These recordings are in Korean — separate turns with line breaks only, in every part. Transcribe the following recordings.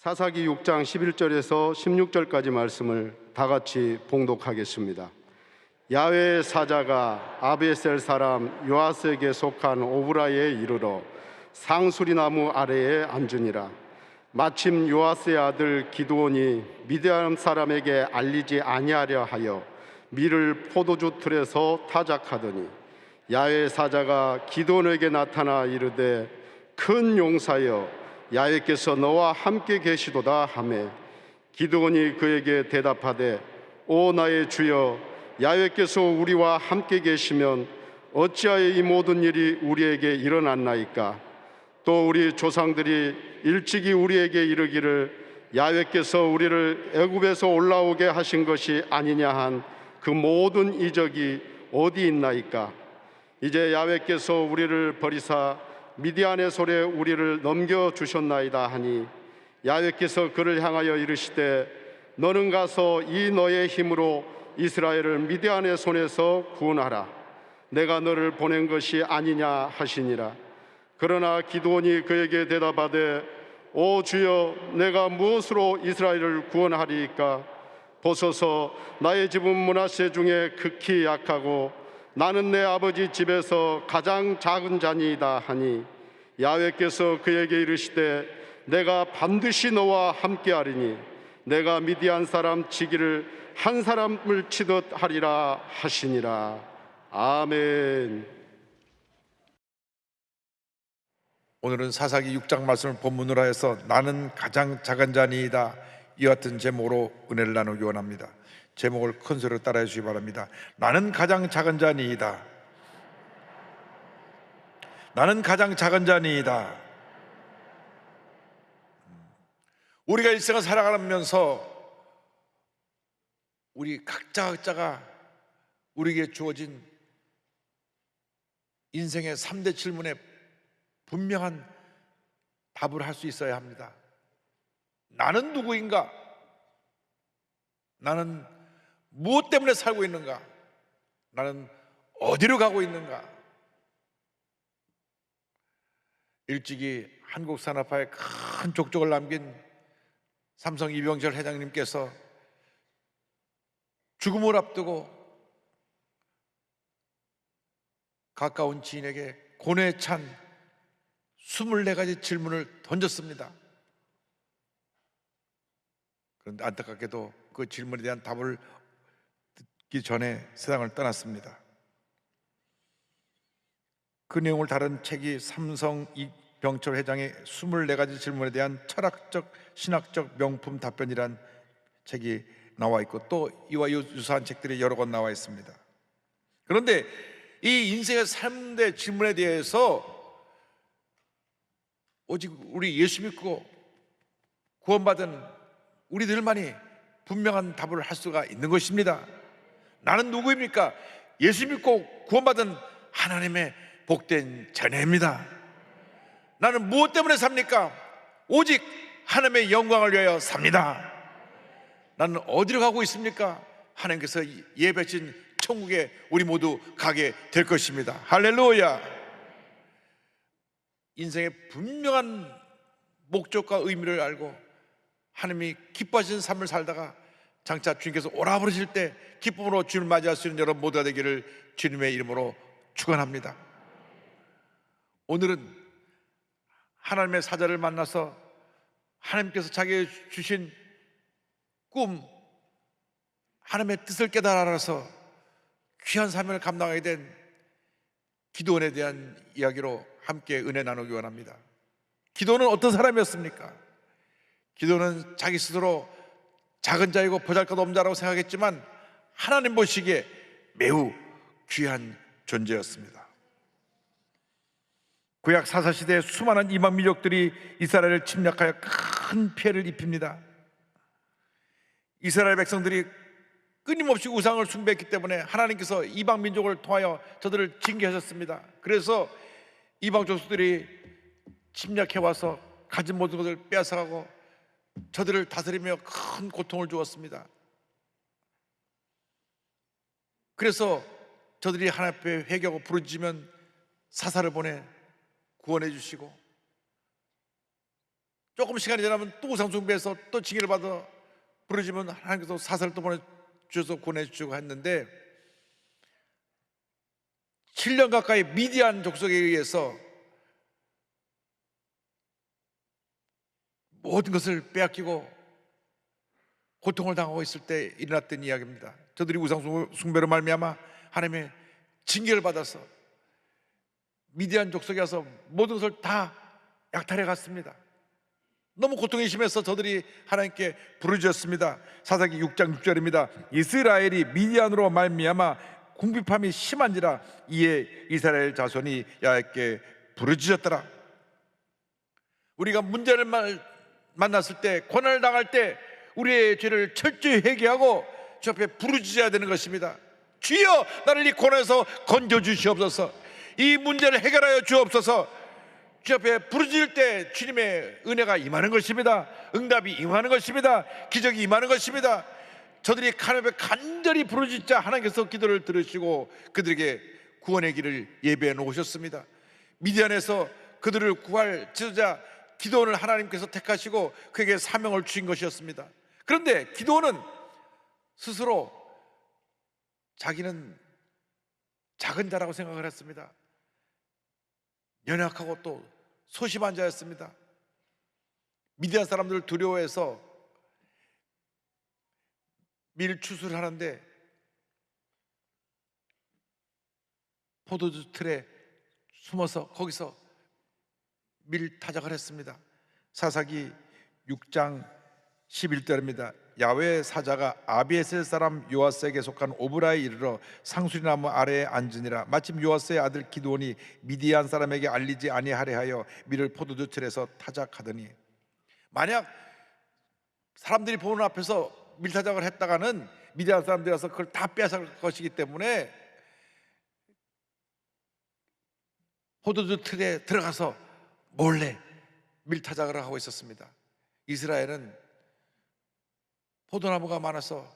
사사기 6장 11절에서 16절까지 말씀을 다 같이 봉독하겠습니다. 야훼의 사자가 아비에셀 사람 요아스에게 속한 오브라에 이르러 상수리 나무 아래에 앉으니라. 마침 요아스의 아들 기드온이 미디안 사람에게 알리지 아니하려 하여 밀을 포도주 틀에서 타작하더니 야훼의 사자가 기드온에게 나타나 이르되 큰 용사여 야훼께서 너와 함께 계시도다 하매 기드온이 그에게 대답하되 오 나의 주여 야훼께서 우리와 함께 계시면 어찌하여 이 모든 일이 우리에게 일어났나이까? 또 우리 조상들이 일찍이 우리에게 이르기를 야훼께서 우리를 애굽에서 올라오게 하신 것이 아니냐 한 그 모든 이적이 어디 있나이까? 이제 야훼께서 우리를 버리사 미디안의 손에 우리를 넘겨주셨나이다 하니 야훼께서 그를 향하여 이르시되 너는 가서 이 너의 힘으로 이스라엘을 미디안의 손에서 구원하라. 내가 너를 보낸 것이 아니냐 하시니라. 그러나 기드온이 그에게 대답하되 오 주여 내가 무엇으로 이스라엘을 구원하리이까? 보소서 나의 집은 므낫세 중에 극히 약하고 나는 내 아버지 집에서 가장 작은 자니이다 하니 야훼께서 그에게 이르시되 내가 반드시 너와 함께하리니 내가 미디안 사람 치기를 한 사람을 치듯 하리라 하시니라. 아멘.
오늘은 사사기 6장 말씀을 본문으로 해서 나는 가장 작은 자니이다, 이와 같은 제목으로 은혜를 나누기 원합니다. 제목을 큰 소리로 따라해 주시기 바랍니다. 나는 가장 작은 자니이다. 나는 가장 작은 자니이다. 우리가 일생을 살아가면서 우리 각자가 우리에게 주어진 인생의 3대 질문에 분명한 답을 할 수 있어야 합니다. 나는 누구인가? 나는 무엇 때문에 살고 있는가? 나는 어디로 가고 있는가? 일찍이 한국 산업화에 큰 족적을 남긴 삼성 이병철 회장님께서 죽음을 앞두고 가까운 지인에게 고뇌에 찬 24가지 질문을 던졌습니다. 그런데 안타깝게도 그 질문에 대한 답을 듣기 전에 세상을 떠났습니다. 그 내용을 다룬 책이 삼성 이병철 회장의 24가지 질문에 대한 철학적, 신학적 명품 답변이란 책이 나와 있고 또 이와 유사한 책들이 여러 권 나와 있습니다. 그런데 이 인생의 3대 질문에 대해서 오직 우리 예수 믿고 구원받은 우리들만이 분명한 답을 할 수가 있는 것입니다. 나는 누구입니까? 예수 믿고 구원받은 하나님의 복된 자녀입니다. 나는 무엇 때문에 삽니까? 오직 하나님의 영광을 위하여 삽니다. 나는 어디로 가고 있습니까? 하나님께서 예배신 천국에 우리 모두 가게 될 것입니다. 할렐루야. 인생의 분명한 목적과 의미를 알고 하나님이 기뻐하시는 삶을 살다가 장차 주님께서 오라 부르실 때 기쁨으로 주님을 맞이할 수 있는 여러분 모두가 되기를 주님의 이름으로 축원합니다. 오늘은 하나님의 사자를 만나서 하나님께서 자기에게 주신 꿈, 하나님의 뜻을 깨달아 알아서 귀한 사명을 감당하게 된 기드온에 대한 이야기로 함께 은혜 나누기 원합니다. 기드온은 어떤 사람이었습니까? 기드온은 자기 스스로 작은 자이고 보잘것없는 자라고 생각했지만 하나님 보시기에 매우 귀한 존재였습니다. 구약 사사시대에 수많은 이방 민족들이 이스라엘을 침략하여 큰 피해를 입힙니다. 이스라엘 백성들이 끊임없이 우상을 숭배했기 때문에 하나님께서 이방 민족을 통하여 저들을 징계하셨습니다. 그래서 이방 족속들이 침략해와서 가진 모든 것을 빼앗아가고 저들을 다스리며 큰 고통을 주었습니다. 그래서 저들이 하나님 앞에 회개하고 부르짖으면 사사를 보내 구원해 주시고 조금 시간이 지나면 또 우상 숭배해서 또 징계를 받아 부르짖으면 하나님께서 사사를 또 보내주셔서 구원해주시고 했는데 7년 가까이 미디안 족속에 의해서 모든 것을 빼앗기고 고통을 당하고 있을 때 일어났던 이야기입니다. 저들이 우상 숭배로 말미암아 하나님의 징계를 받아서 미디안 족속에 와서 모든 것을 다 약탈해 갔습니다. 너무 고통이 심해서 저들이 하나님께 부르짖었습니다. 사사기 6장 6절입니다. 이스라엘이 미디안으로 말미암아 궁핍함이 심한지라 이에 이스라엘 자손이 야훼께 부르짖었더라. 우리가 문제를 만났을 때, 고난을 당할 때 우리의 죄를 철저히 회개하고 주 앞에 부르짖어야 되는 것입니다. 주여, 나를 이 고난에서 건져주시옵소서. 이 문제를 해결하여 주옵소서. 주 앞에 부르짖을 때 주님의 은혜가 임하는 것입니다. 응답이 임하는 것입니다. 기적이 임하는 것입니다. 저들이 하나님 앞에 간절히 부르짖자 하나님께서 기도를 들으시고 그들에게 구원의 길을 예배해 놓으셨습니다. 미디안에서 그들을 구할 지도자 기도원을 하나님께서 택하시고 그에게 사명을 주신 것이었습니다. 그런데 기도원은 스스로 자기는 작은 자라고 생각을 했습니다. 연약하고 또 소심한 자였습니다. 미디안 사람들을 두려워해서 밀 추수를 하는데 포도주 틀에 숨어서 거기서 밀 타작을 했습니다. 사사기 6장 11절입니다. 야훼 사자가 아비에셀 사람 요아스에게 속한 오브라에 이르러 상수리나무 아래에 앉으니라. 마침 요아스의 아들 기드온이 미디안 사람에게 알리지 아니하려 하여 밀을 포도주 틀에서 타작하더니, 만약 사람들이 보는 앞에서 밀타작을 했다가는 미디안 사람들이 와서 그걸 다 빼앗을 것이기 때문에 포도주 틀에 들어가서 몰래 밀타작을 하고 있었습니다. 이스라엘은 포도나무가 많아서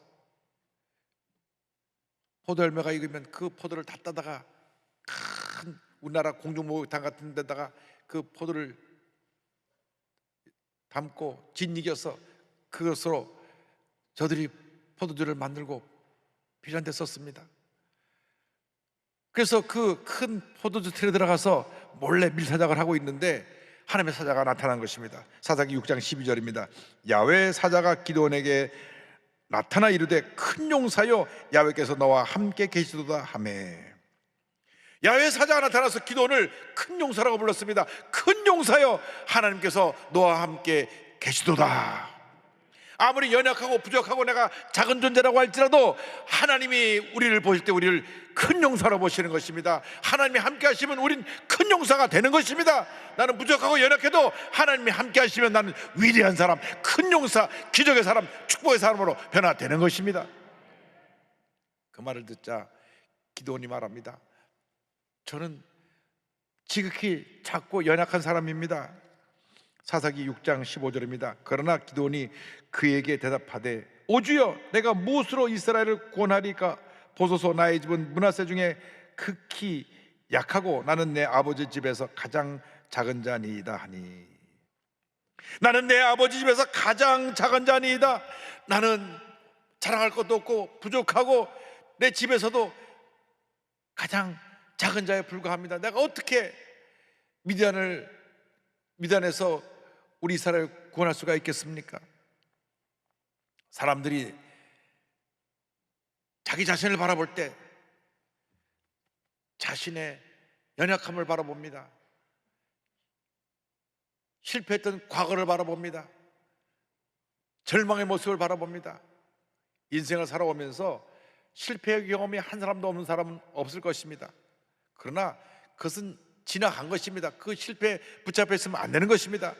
포도 열매가 익으면 그 포도를 다 따다가 큰 우리나라 공중목욕탕 같은 데다가 그 포도를 담고 짓이겨서 그것으로 저들이 포도주를 만들고 필요한 데 썼습니다. 그래서 그 큰 포도주 틀에 들어가서 몰래 밀타작을 하고 있는데 하나님의 사자가 나타난 것입니다. 사사기 6장 12절입니다. 야훼 사자가 기드온에게 나타나 이르되 큰 용사여 야훼께서 너와 함께 계시도다 하매. 야훼 사자가 나타나서 기드온을 큰 용사라고 불렀습니다. 큰 용사여, 하나님께서 너와 함께 계시도다. 아무리 연약하고 부족하고 내가 작은 존재라고 할지라도 하나님이 우리를 보실 때 우리를 큰 용사로 보시는 것입니다. 하나님이 함께 하시면 우린 큰 용사가 되는 것입니다. 나는 부족하고 연약해도 하나님이 함께 하시면 나는 위대한 사람, 큰 용사, 기적의 사람, 축복의 사람으로 변화되는 것입니다. 그 말을 듣자 기드온이 말합니다. 저는 지극히 작고 연약한 사람입니다. 사사기 6장 15절입니다. 그러나 기드온이 그에게 대답하되 오 주여, 내가 무엇으로 이스라엘을 구원하리까? 보소서, 나의 집은 므낫세 중에 극히 약하고 나는 내 아버지 집에서 가장 작은 자니이다 하니. 나는 내 아버지 집에서 가장 작은 자니이다. 나는 자랑할 것도 없고 부족하고 내 집에서도 가장 작은 자에 불과합니다. 내가 어떻게 미디안에서 우리 이스라엘을 구원할 수가 있겠습니까? 사람들이 자기 자신을 바라볼 때 자신의 연약함을 바라봅니다. 실패했던 과거를 바라봅니다. 절망의 모습을 바라봅니다. 인생을 살아오면서 실패의 경험이 한 사람도 없는 사람은 없을 것입니다. 그러나 그것은 지나간 것입니다. 그 실패에 붙잡혀 있으면 안 되는 것입니다.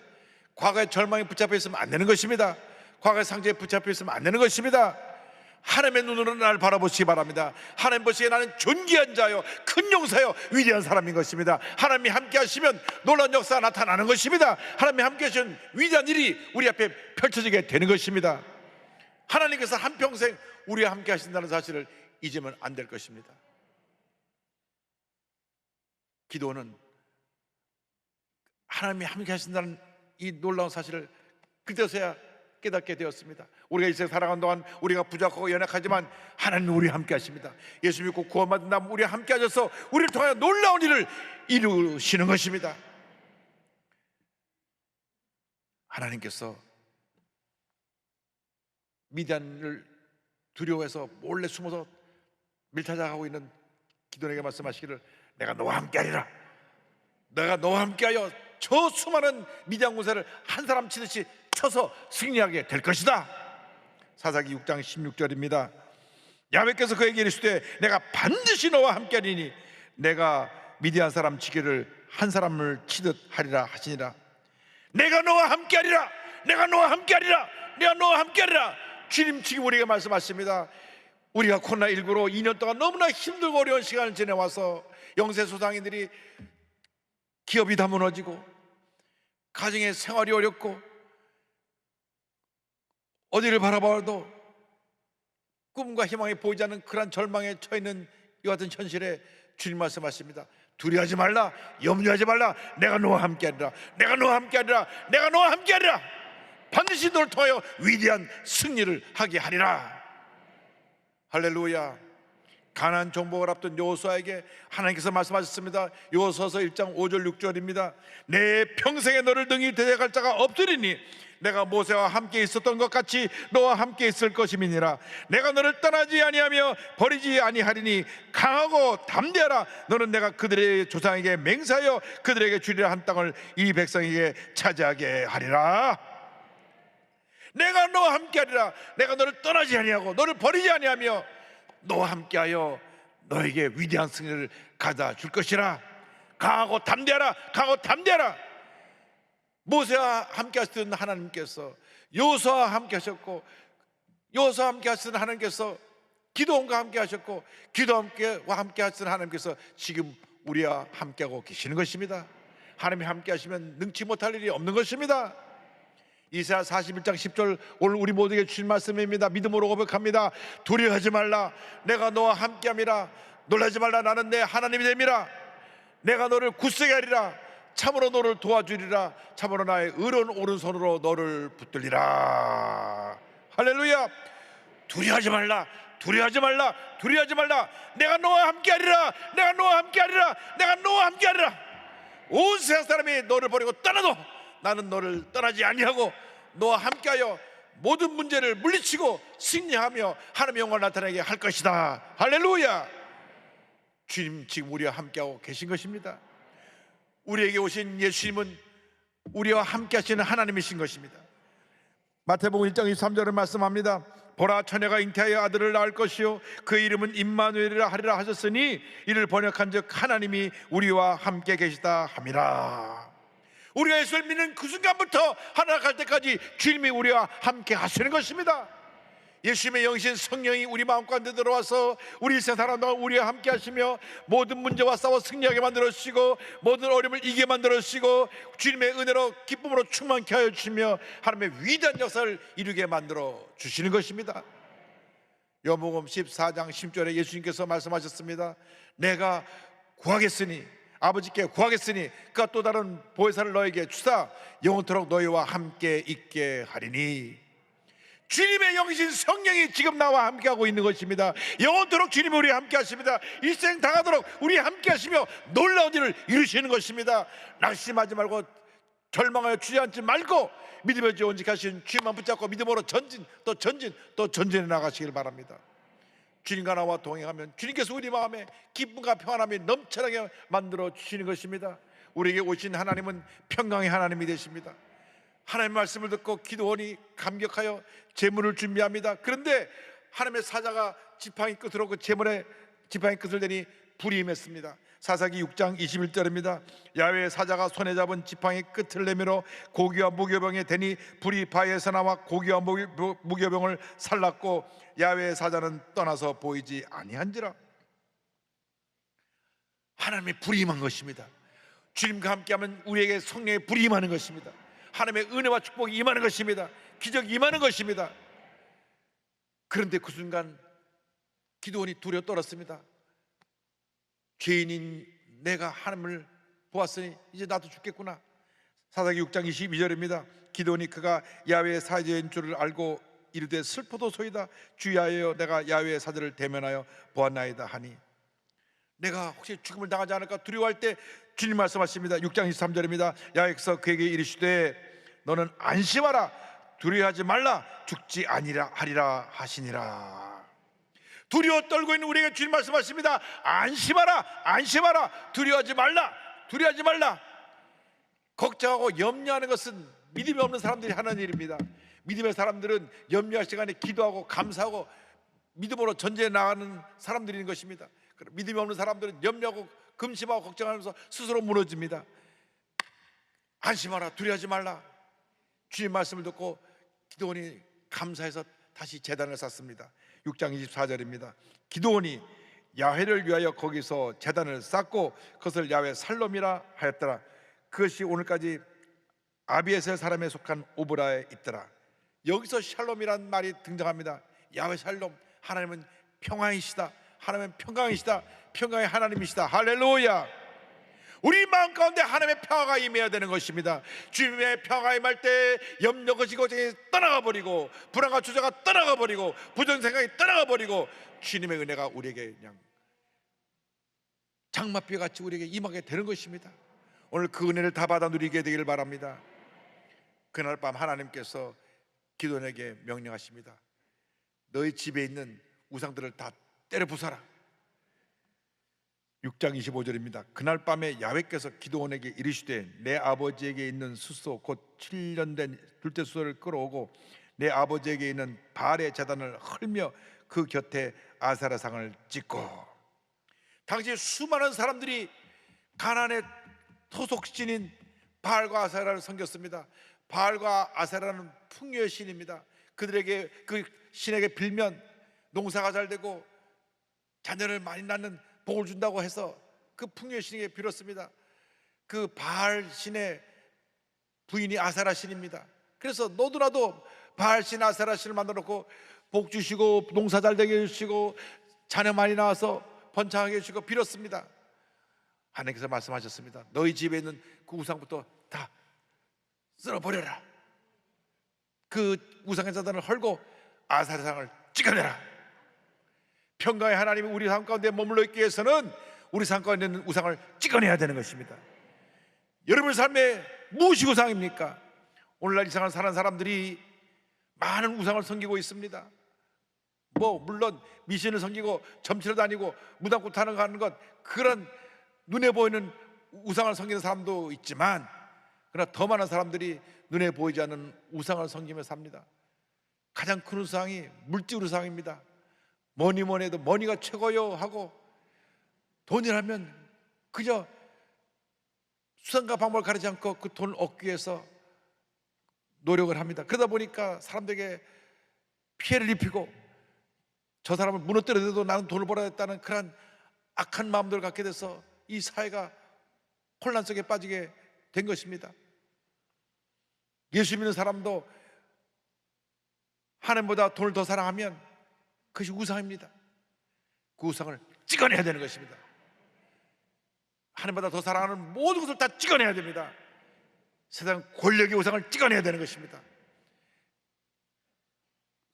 과거의 절망에 붙잡혀 있으면 안 되는 것입니다. 과거의 상처에 붙잡혀 있으면 안 되는 것입니다. 하나님의 눈으로 나를 바라보시기 바랍니다. 하나님 보시기에 나는 존귀한 자요, 큰 용사요, 위대한 사람인 것입니다. 하나님이 함께 하시면 놀라운 역사가 나타나는 것입니다. 하나님이 함께 하시면 위대한 일이 우리 앞에 펼쳐지게 되는 것입니다. 하나님께서 한평생 우리와 함께 하신다는 사실을 잊으면 안 될 것입니다. 기도는 하나님이 함께 하신다는 이 놀라운 사실을 그때서야 깨닫게 되었습니다. 우리가 이 세상 살아가는 동안 우리가 부족하고 연약하지만 하나님은 우리와 함께 하십니다. 예수 믿고 구원받은 다음 우리와 함께 하셔서 우리를 통하여 놀라운 일을 이루시는 것입니다. 하나님께서 미디안을 두려워해서 몰래 숨어서 밀타작하고 있는 기도원에게 말씀하시기를 내가 너와 함께하리라. 내가 너와 함께하여 저 수많은 미디안 군사를 한 사람 치듯이 쳐서 승리하게 될 것이다. 사사기 6장 16절입니다. 야훼께서 그에게 이르시되 내가 반드시 너와 함께하리니 내가 미디안 사람 치기를 한 사람을 치듯 하리라 하시니라. 내가 너와 함께하리라. 내가 너와 함께하리라. 내가 너와 함께하리라. 주님 지금 우리에게 말씀하십니다. 우리가 코로나19로 2년 동안 너무나 힘들고 어려운 시간을 지내와서 영세소상인들이 기업이 다 무너지고 가정의 생활이 어렵고 어디를 바라봐도 꿈과 희망이 보이지 않는 그런 절망에 처해있는 이 같은 현실에 주님 말씀하십니다. 두려워하지 말라. 염려하지 말라. 내가 너와 함께하리라. 내가 너와 함께하리라. 내가 너와 함께하리라. 반드시 너를 통하여 위대한 승리를 하게 하리라. 할렐루야. 가나안 정복을 앞둔 여호수아에게 하나님께서 말씀하셨습니다. 여호수아서 1장 5절 6절입니다. 내 평생에 너를 등이 대적할 자가 없으리니 내가 모세와 함께 있었던 것 같이 너와 함께 있을 것임이니라. 내가 너를 떠나지 아니하며 버리지 아니하리니 강하고 담대하라. 너는 내가 그들의 조상에게 맹세하여 그들에게 주리라 한 땅을 이 백성에게 차지하게 하리라. 내가 너와 함께하리라. 내가 너를 떠나지 아니하고 너를 버리지 아니하며 너와 함께하여 너에게 위대한 승리를 가져다 줄 것이라. 강하고 담대하라. 강하고 담대하라. 모세와 함께 하시던 하나님께서 여호수아와 함께 하셨고, 여호수아와 함께 하시던 하나님께서 기도원과 함께 하셨고, 기도원과 함께 하시던 하나님께서 지금 우리와 함께하고 계시는 것입니다. 하나님이 함께 하시면 능치 못할 일이 없는 것입니다. 이사야 41장 10절 오늘 우리 모두에게 주신 말씀입니다. 믿음으로 고백합니다. 두려워하지 말라. 내가 너와 함께함이라. 놀라지 말라. 나는 내 하나님이 됨이라. 내가 너를 굳세게 하리라. 참으로 너를 도와주리라. 참으로 나의 의로운 오른손으로 너를 붙들리라. 할렐루야. 두려워하지 말라. 두려워하지 말라. 두려워하지 말라. 내가 너와 함께하리라. 내가 너와 함께하리라. 내가 너와 함께하리라. 온 세상 사람이 너를 버리고 떠나도 나는 너를 떠나지 아니하고 너와 함께하여 모든 문제를 물리치고 승리하며 하나님의 영광을 나타내게 할 것이다. 할렐루야. 주님 지금 우리와 함께하고 계신 것입니다. 우리에게 오신 예수님은 우리와 함께 하시는 하나님이신 것입니다. 마태복음 1장 23절을 말씀합니다. 보라 처녀가 잉태하여 아들을 낳을 것이요 그 이름은 임마누엘이라 하리라 하셨으니 이를 번역한즉 하나님이 우리와 함께 계시다 함이라. 우리가 예수를 믿는 그 순간부터 하나님 갈 때까지 주님이 우리와 함께 하시는 것입니다. 예수님의 영신 성령이 우리 마음 가운데 들어와서 우리 세상 동안 우리와 함께 하시며 모든 문제와 싸워 승리하게 만들어 주시고 모든 어려움을 이기게 만들어 주시고 주님의 은혜로 기쁨으로 충만케 하여 주시며 하나님의 위대한 역사를 이루게 만들어 주시는 것입니다. 요한복음 14장 10절에 예수님께서 말씀하셨습니다. 내가 구하겠으니 아버지께 구하겠으니 그가 또 다른 보혜사를 너에게 주사 영원토록 너희와 함께 있게 하리니. 주님의 영이신 성령이 지금 나와 함께하고 있는 것입니다. 영원토록 주님이 우리와 함께 하십니다. 일생 다하도록 우리와 함께 하시며 놀라운 일을 이루시는 것입니다. 낙심하지 말고 절망하여 주저앉지 말고 믿음의 주 온직하신 주님만 붙잡고 믿음으로 전진 또 전진 또 전진해 나가시길 바랍니다. 주님과 나와 동행하면 주님께서 우리 마음에 기쁨과 평안함이 넘쳐나게 만들어 주시는 것입니다. 우리에게 오신 하나님은 평강의 하나님이 되십니다. 하나님의 말씀을 듣고 기도원이 감격하여 제물을 준비합니다. 그런데 하나님의 사자가 지팡이 끝으로 그 제물에 지팡이 끝을 대니 불이 임했습니다. 사사기 6장 21절입니다. 야훼의 사자가 손에 잡은 지팡이 끝을 내밀어 고기와 무교병에 대니 불이 바위에서 나와 고기와 무교병을 살랐고 야훼의 사자는 떠나서 보이지 아니한지라. 하나님의 불이 임한 것입니다. 주님과 함께하면 우리에게 성령의 불이 임하는 것입니다. 하나님의 은혜와 축복이 임하는 것입니다. 기적이 임하는 것입니다. 그런데 그 순간 기도원이 두려워 떨었습니다. 죄인인 내가 하나님을 보았으니 이제 나도 죽겠구나. 사사기 6장 22절입니다. 기드온이 그가 야훼의 사자인 줄을 알고 이르되 슬퍼도소이다. 주야여 내가 야훼의 사자를 대면하여 보았나이다 하니, 내가 혹시 죽음을 당하지 않을까 두려워할 때 주님 말씀하십니다. 6장 23절입니다. 야훼께서 그에게 이르시되 너는 안심하라, 두려워하지 말라, 죽지 아니라 하리라 하시니라. 두려워 떨고 있는 우리에게 주님 말씀하십니다. 안심하라, 안심하라, 두려워하지 말라, 두려워하지 말라. 걱정하고 염려하는 것은 믿음이 없는 사람들이 하는 일입니다. 믿음의 사람들은 염려할 시간에 기도하고 감사하고 믿음으로 전제해 나가는 사람들인 것입니다. 믿음이 없는 사람들은 염려하고 금심하고 걱정하면서 스스로 무너집니다. 안심하라, 두려워하지 말라. 주님 말씀을 듣고 기드온이 감사해서 다시 제단을 쌓습니다. 6장 24절입니다. 기드온이 야훼를 위하여 거기서 제단을 쌓고 그것을 야훼 살롬이라 하였더라. 그것이 오늘까지 아비에셀 사람에 속한 오브라에 있더라. 여기서 샬롬이라는 말이 등장합니다. 야훼 샬롬, 하나님은 평화이시다, 하나님은 평강이시다, 평강의 하나님이시다. 할렐루야. 우리 마음 가운데 하나님의 평화가 임해야 되는 것입니다. 주님의 평화가 임할 때 염려가 지고증이 떠나가 버리고, 불안과 주저가 떠나가 버리고, 부정생각이 떠나가 버리고, 주님의 은혜가 우리에게 그냥 장맛비 같이 우리에게 임하게 되는 것입니다. 오늘 그 은혜를 다 받아 누리게 되기를 바랍니다. 그날 밤 하나님께서 기드온에게 명령하십니다. 너희 집에 있는 우상들을 다 때려 부숴라. 6장 25절입니다. 그날 밤에 야훼께서 기드온에게 이르시되 내 아버지에게 있는 숫소 곧 7년 된 둘째 숫소를 끌어오고 내 아버지에게 있는 바알의 제단을 헐며 그 곁에 아세라상을 찍고. 당시 수많은 사람들이 가나안의 토속신인 바알과 아세라를 섬겼습니다. 바알과 아세라는 풍요의 신입니다. 그들에게, 그 신에게 빌면 농사가 잘 되고 자녀를 많이 낳는 복을 준다고 해서 그 풍요의 신에게 빌었습니다. 그 바알 신의 부인이 아세라 신입니다. 그래서 너도나도 바알 신 아세라 신을 만들어 놓고 복 주시고 농사 잘 되게 해주시고 자녀 많이 낳아서 번창하게 해주시고 빌었습니다. 하나님께서 말씀하셨습니다. 너희 집에 있는 그 우상부터 다 쓸어버려라. 그 우상의 자단을 헐고 아세라상을 찍어내라. 평강의 하나님이 우리 삶 가운데 머물러 있기 위해서는 우리 삶 가운데 있는 우상을 찍어내야 되는 것입니다. 여러분 삶에 무엇이 우상입니까? 오늘날 이 세상을 사는 사람들이 많은 우상을 섬기고 있습니다. 물론 미신을 섬기고 점치러 다니고 무당꾼 타는 거 하는 것, 그런 눈에 보이는 우상을 섬기는 사람도 있지만, 그러나 더 많은 사람들이 눈에 보이지 않는 우상을 섬기며 삽니다. 가장 큰 우상이 물질 우상입니다. 뭐니 뭐니 해도 머니가 최고요 하고, 돈이라면 그저 수단과 방법을 가리지 않고 그 돈을 얻기 위해서 노력을 합니다. 그러다 보니까 사람들에게 피해를 입히고, 저 사람을 무너뜨려도 나는 돈을 벌어야겠다는 그런 악한 마음들을 갖게 돼서 이 사회가 혼란 속에 빠지게 된 것입니다. 예수 믿는 사람도 하나님보다 돈을 더 사랑하면 그것이 우상입니다. 그 우상을 찍어내야 되는 것입니다. 하나님보다 더 사랑하는 모든 것을 다 찍어내야 됩니다. 세상 권력의 우상을 찍어내야 되는 것입니다.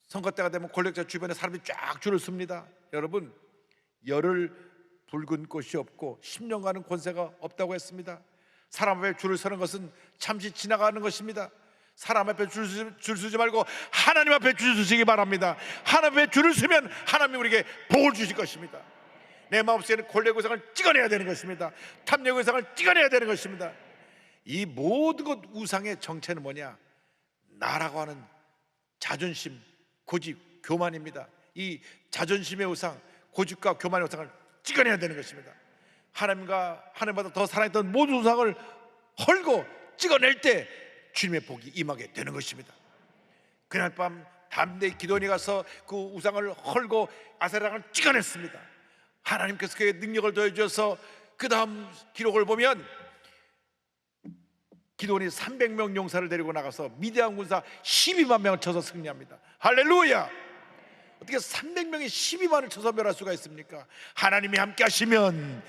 선거 때가 되면 권력자 주변에 사람이 쫙 줄을 섭니다. 여러분, 열흘 붉은 꽃이 없고 10년간은 권세가 없다고 했습니다. 사람 앞에 줄을 서는 것은 잠시 지나가는 것입니다. 사람 앞에 줄 서지 말고 하나님 앞에 줄 서시기 바랍니다. 하나님 앞에 줄을 서면 하나님이 우리에게 복을 주실 것입니다. 내 마음속에는 권력의 우상을 찍어내야 되는 것입니다. 탐욕의 우상을 찍어내야 되는 것입니다. 이 모든 것 우상의 정체는 뭐냐? 나라고 하는 자존심, 고집, 교만입니다. 이 자존심의 우상, 고집과 교만의 우상을 찍어내야 되는 것입니다. 하나님보다 더 사랑했던 모든 우상을 헐고 찍어낼 때 주님의 복이 임하게 되는 것입니다. 그날 밤 담대히 기도원이 가서 그 우상을 헐고 아세라상을 찍어냈습니다. 하나님께서 그의 능력을 더해주셔서 그 다음 기록을 보면 기도원이 300명 용사를 데리고 나가서 미디안 군사 12만 명을 쳐서 승리합니다. 할렐루야! 어떻게 300명이 12만을 쳐서 멸할 수가 있습니까? 하나님이 함께 하시면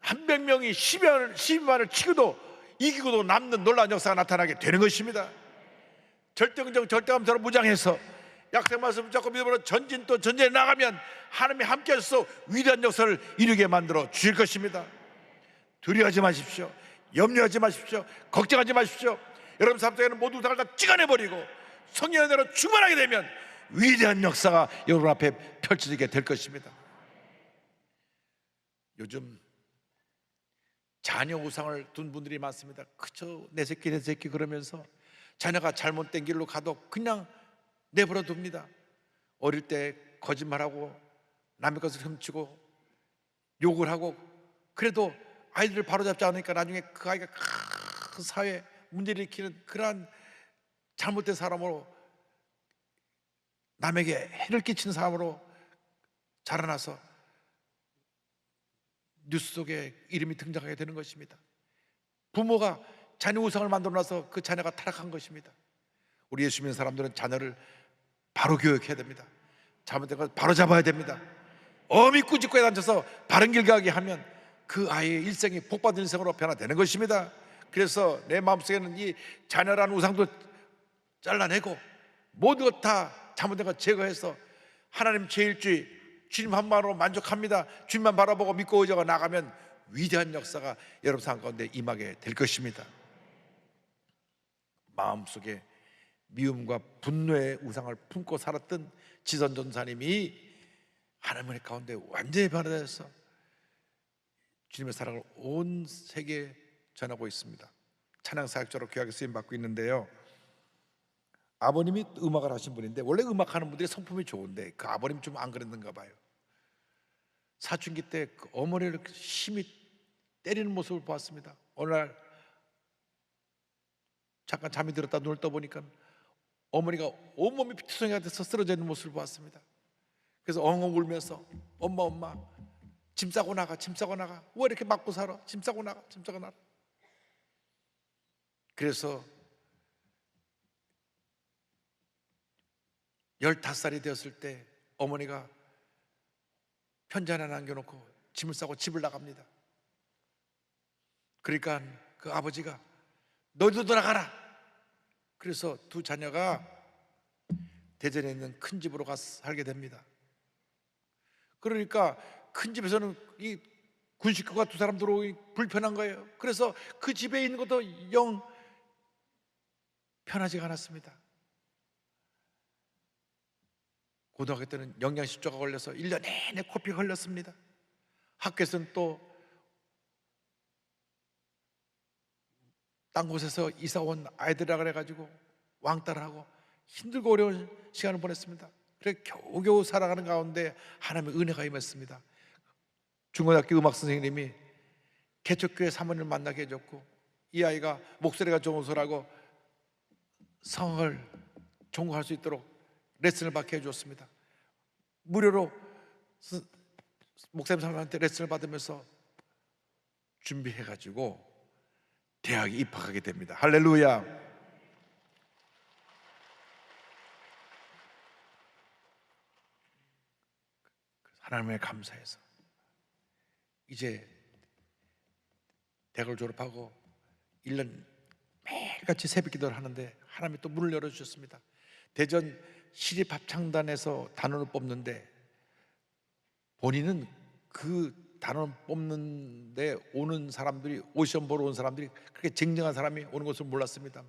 100명이 12만을 치고도 이기고도 남는 놀라운 역사가 나타나게 되는 것입니다. 절대긍정 절대감사로 무장해서 약속 말씀 붙잡고 믿음으로 전진 또 전진해 나가면 하나님이 함께 하셔서 위대한 역사를 이루게 만들어 주실 것입니다. 두려워하지 마십시오. 염려하지 마십시오. 걱정하지 마십시오. 여러분 삶 속에는 모두 우상을 다 찍어내버리고 성령의 은혜로 충만하게 되면 위대한 역사가 여러분 앞에 펼쳐지게 될 것입니다. 요즘 자녀 우상을 둔 분들이 많습니다. 그저 내 새끼 그러면서 자녀가 잘못된 길로 가도 그냥 내버려 둡니다. 어릴 때 거짓말하고 남의 것을 훔치고 욕을 하고 그래도 아이들을 바로잡지 않으니까 나중에 그 아이가 큰 사회에 문제를 일으키는 그러한 잘못된 사람으로, 남에게 해를 끼치는 사람으로 자라나서 뉴스 속에 이름이 등장하게 되는 것입니다. 부모가 자녀 우상을 만들어놔서 그 자녀가 타락한 것입니다. 우리 예수 믿는 사람들은 자녀를 바로 교육해야 됩니다. 잘못된 걸 바로 잡아야 됩니다. 어미 꾸짖고에 앉아서 바른 길 가게 하면 그 아이의 일생이 복받은 일생으로 변화되는 것입니다. 그래서 내 마음속에는 이 자녀라는 우상도 잘라내고 모든 것 다 잘못된 것 제거해서 하나님 제일주의 주님 한 마음으로 만족합니다. 주님만 바라보고 믿고 의지하고 나가면 위대한 역사가 여러분 삶 가운데 임하게 될 것입니다. 마음속에 미움과 분노의 우상을 품고 살았던 지선 전사님이 하나님의 가운데 완전히 변화되어서 주님의 사랑을 온 세계에 전하고 있습니다. 찬양 사역자로 귀하게 쓰임 받고 있는데요. 아버님이 음악을 하신 분인데 원래 음악하는 분들이 성품이 좋은데 그 아버님 좀 안 그랬는가 봐요. 사춘기 때 그 어머니를 심히 때리는 모습을 보았습니다. 어느 날 잠깐 잠이 들었다 눈을 떠보니까 어머니가 온몸이 피투성이가 돼서 쓰러져 있는 모습을 보았습니다. 그래서 엉엉 울면서 엄마 짐 싸고 나가 왜 이렇게 맞고 살아? 짐 싸고 나가. 그래서 15살이 되었을 때 어머니가 편지 하나 남겨놓고 짐을 싸고 집을 나갑니다. 그러니까 그 아버지가 너희도 돌아가라. 그래서 두 자녀가 대전에 있는 큰 집으로 가서 살게 됩니다. 그러니까 큰 집에서는 이 군식구가 두 사람 들어오기 불편한 거예요. 그래서 그 집에 있는 것도 영 편하지가 않았습니다. 고등학교 때는 영양실조가 걸려서 1년 내내 코피가 흘렸습니다. 학교에서는 또 딴 곳에서 이사 온 아이들이라 그래가지고 왕따를 하고 힘들고 어려운 시간을 보냈습니다. 그래 겨우겨우 살아가는 가운데 하나님의 은혜가 임했습니다. 중고등학교 음악 선생님이 개척교회 사모님을 만나게 해줬고 이 아이가 목소리가 좋은 소라고 성을 전공할 수 있도록 레슨을 받게 해줬습니다. 무료로 목사님 사모님한테 레슨을 받으면서 준비해가지고 대학에 입학하게 됩니다. 할렐루야. 하나님에 감사해서 이제 대학을 졸업하고 1년 매일같이 새벽 기도를 하는데 하나님이 또 문을 열어주셨습니다. 대전 시립합창단에서 단원을 뽑는데 본인은 그 단원 뽑는데 오는 사람들이 오시험 보러 온 사람들이 그렇게 쟁쟁한 사람이 오는 것을 몰랐습니다.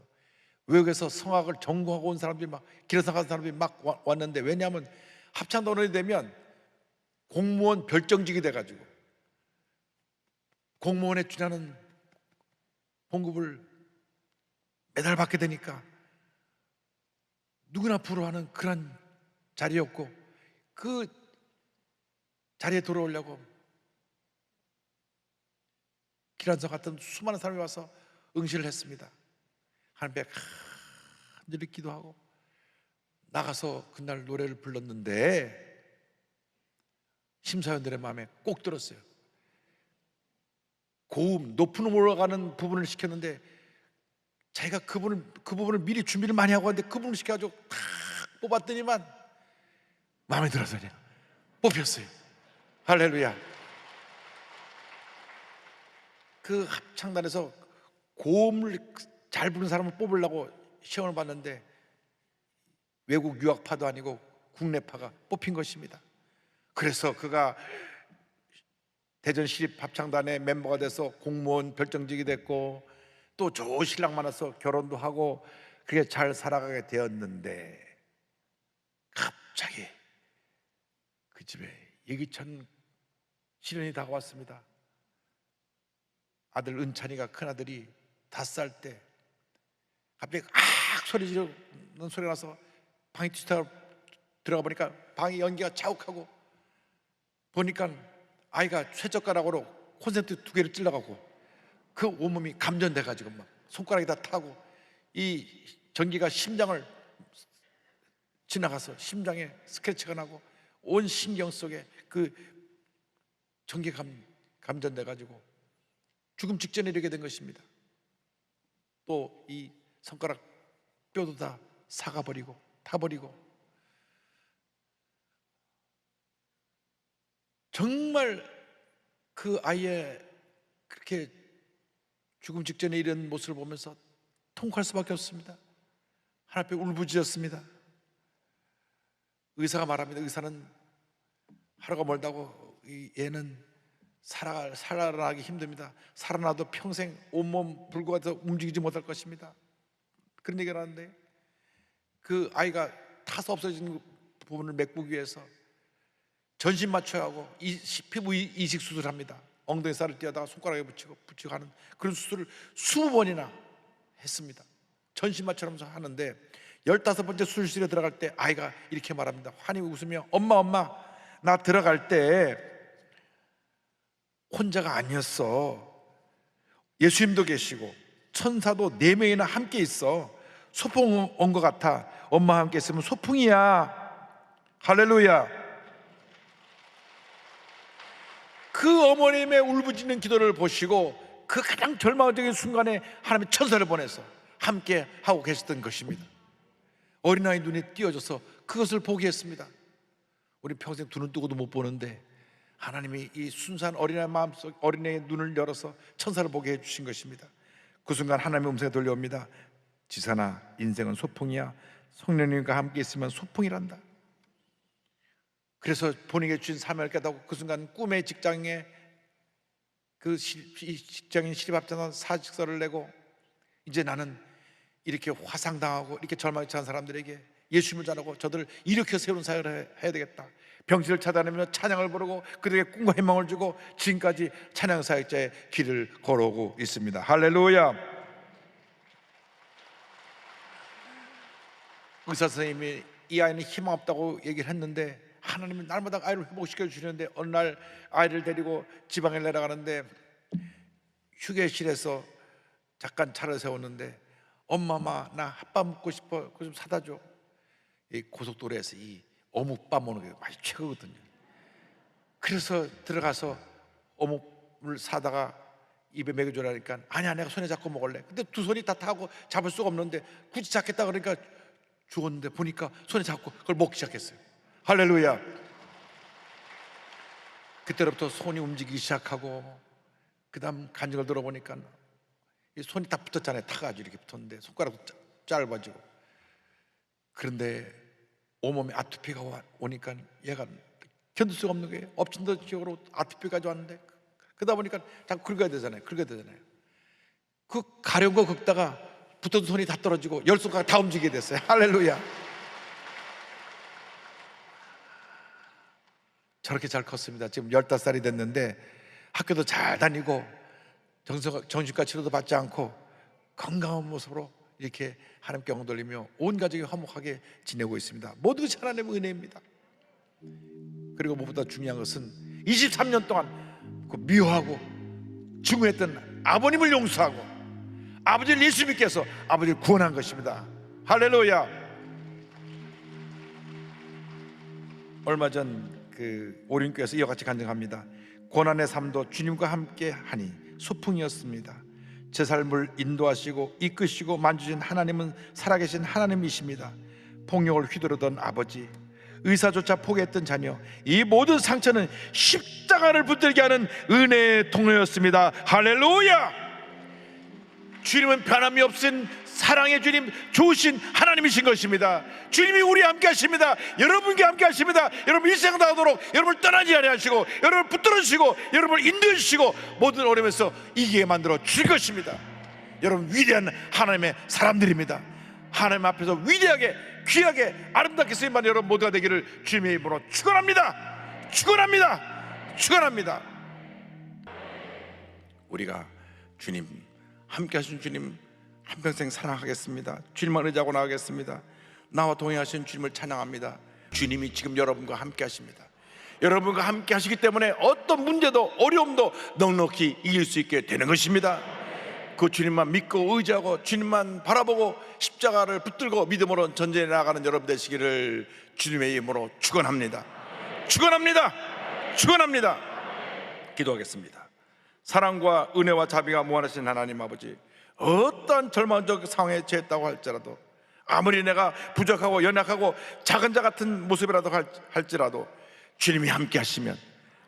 외국에서 성악을 전공하고 온 사람들이 막 길에서 간 사람들이 막 왔는데 왜냐하면 합창단원이 되면 공무원 별정직이 돼가지고 공무원에 준하는 봉급을 매달 받게 되니까 누구나 부러워하는 그런 자리였고 그 자리에 들어오려고 기란서 같은 수많은 사람이 와서 응시를 했습니다. 하나님께 간절히 기도하고 나가서 그날 노래를 불렀는데 심사위원들의 마음에 꼭 들었어요. 고음, 높은 올라가는 부분을 시켰는데 자기가 그 부분을 미리 준비를 많이 하고 왔는데 그 부분을 시켜가지고 탁 뽑았더니만 마음에 들어서 그냥 뽑혔어요. 할렐루야. 그 합창단에서 고음을 잘 부르는 사람을 뽑으려고 시험을 봤는데 외국 유학파도 아니고 국내파가 뽑힌 것입니다. 그래서 그가 대전시립합창단의 멤버가 돼서 공무원 별정직이 됐고 또 좋은 신랑 만나서 결혼도 하고 그렇게 잘 살아가게 되었는데 갑자기 그 집에 예기천 시련이 다가왔습니다. 아들 은찬이가, 큰아들이 5살 때 갑자기 악 소리 지르는 소리가 나서 방에 뒤집어 들어가 보니까 방에 연기가 자욱하고 보니까 아이가 쇠젓가락으로 콘센트 2개를 찔러가고 그 온몸이 감전돼 가지고 막 손가락이 다 타고 이 전기가 심장을 지나가서 심장에 스크래치가 나고 온 신경 속에 그 전기가 감전돼 가지고 죽음 직전에 이르게 된 것입니다. 또 이 손가락 뼈도 다 사가버리고 타버리고 정말 그 아이의 그렇게 죽음 직전에 이런 모습을 보면서 통곡할 수밖에 없습니다. 하나님 앞에 울부짖었습니다. 의사가 말합니다. 의사는 하루가 멀다고 얘는 살아나기 힘듭니다. 살아나도 평생 온몸 불구가 움직이지 못할 것입니다. 그런 얘기를 하는데 그 아이가 타서 없어진 부분을 메꾸기 위해서 전신 마취하고 피부 이식 수술을 합니다. 엉덩이 살을 떼어다가 손가락에 붙이고 하는 그런 수술을 20번이나 했습니다. 전신 마취하면서 하는데 15번째 수술실에 들어갈 때 아이가 이렇게 말합니다. 환히 웃으며 엄마 나 들어갈 때 혼자가 아니었어. 예수님도 계시고 천사도 4명이나 함께 있어. 소풍 온 것 같아. 엄마와 함께 있으면 소풍이야. 할렐루야. 그 어머님의 울부짖는 기도를 보시고 그 가장 절망적인 순간에 하나님의 천사를 보내서 함께 하고 계셨던 것입니다. 어린아이 눈에 띄어져서 그것을 보게 했습니다. 우리 평생 두 눈 뜨고도 못 보는데 하나님이 이 순수한 어린아이 마음속 어린아이의 눈을 열어서 천사를 보게 해주신 것입니다. 그 순간 하나님의 음성이 들려옵니다. 지산아, 인생은 소풍이야. 성령님과 함께 있으면 소풍이란다. 그래서 본인에게 주신 사명을 깨닫고 그 순간 꿈의 직장에 그 직장인 시립합창단 사직서를 내고 이제 나는 이렇게 화상당하고 이렇게 절망에 처한 사람들에게 예수님을 전하고 저들을 일으켜 세우는 사역을 해야 되겠다. 병실을 찾아내며 찬양을 부르고 그들에게 꿈과 희망을 주고 지금까지 찬양 사역자의 길을 걸어오고 있습니다. 할렐루야. 의사 선생님이 이 아이는 희망 없다고 얘기를 했는데 하나님은 날마다 아이를 회복시켜 주시는데 어느 날 아이를 데리고 지방에 내려가는데 휴게실에서 잠깐 차를 세웠는데 엄마 나 핫바 먹고 싶어. 그거 좀 사다 줘. 이 고속도로에서 이 어묵밥 먹는 게 맛이 최고거든요. 그래서 들어가서 어묵을 사다가 입에 먹여주라니까 아니야 내가 손에 잡고 먹을래. 근데 두 손이 다 타고 잡을 수가 없는데 굳이 잡겠다 그러니까 주었는데 보니까 손에 잡고 그걸 먹기 시작했어요. 할렐루야. 그때부터 손이 움직이기 시작하고 그 다음 간증을 들어보니까 이 손이 다 붙었잖아요. 타가지고 이렇게 붙었는데 손가락도 짧아지고 그런데 온몸에 아토피가 오니까 얘가 견딜 수가 없는 거예요. 엎친 데 지역으로 아토피까지 왔는데 그러다 보니까 자꾸 긁어야 되잖아요. 그 가려운 거 긁다가 붙은 손이 다 떨어지고 10손가락 다 움직이게 됐어요. 할렐루야. 저렇게 잘 컸습니다. 지금 15살이 됐는데 학교도 잘 다니고 정신과 치료도 받지 않고 건강한 모습으로 이렇게 하나님께 영광 돌리며 온 가족이 화목하게 지내고 있습니다. 모두 것이 하나님의 은혜입니다. 그리고 무엇보다 중요한 것은 23년 동안 그 미워하고 증오했던 아버님을 용서하고 아버지를 예수 믿게 해서 아버지를 구원한 것입니다. 할렐루야. 얼마 전 그 오륜교에서 이와 같이 간증합니다. 고난의 삶도 주님과 함께 하니 소풍이었습니다. 제 삶을 인도하시고 이끄시고 만주신 하나님은 살아계신 하나님이십니다. 폭력을 휘두르던 아버지, 의사조차 포기했던 자녀, 이 모든 상처는 십자가를 붙들게 하는 은혜의 통로였습니다. 할렐루야. 주님은 변함이 없은 사랑의 주님, 좋으신 하나님이신 것입니다. 주님이 우리와 함께 하십니다. 여러분과 함께 하십니다. 여러분 일생 다하도록 여러분을 떠나지 아니하시고, 여러분을 붙들으시고, 여러분을 인도해 주시고, 모든 어려움에서 이기게 만들어 주실 것입니다. 여러분 위대한 하나님의 사람들입니다. 하나님 앞에서 위대하게, 귀하게, 아름답게 쓰임받는 여러분 모두가 되기를 주님의 이름으로 축원합니다. 축원합니다. 축원합니다. 우리가 주님, 함께 하신 주님 한평생 사랑하겠습니다. 주님만 의지하고 나가겠습니다. 나와 동행하신 주님을 찬양합니다. 주님이 지금 여러분과 함께 하십니다. 여러분과 함께 하시기 때문에 어떤 문제도 어려움도 넉넉히 이길 수 있게 되는 것입니다. 그 주님만 믿고 의지하고 주님만 바라보고 십자가를 붙들고 믿음으로 전진해 나가는 여러분 되시기를 주님의 이름으로 축원합니다. 축원합니다. 축원합니다. 기도하겠습니다. 사랑과 은혜와 자비가 무한하신 하나님 아버지, 어떠한 절망적 상황에 처했다고 할지라도, 아무리 내가 부족하고 연약하고 작은 자 같은 모습이라도 할지라도 주님이 함께 하시면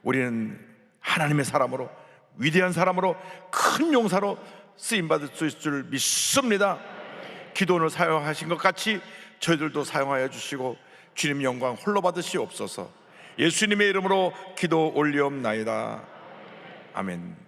우리는 하나님의 사람으로, 위대한 사람으로, 큰 용사로 쓰임받을 수 있을 줄 믿습니다. 기도원을 사용하신 것 같이 저희들도 사용하여 주시고 주님 영광 홀로 받으시옵소서. 예수님의 이름으로 기도 올리옵나이다. 아멘.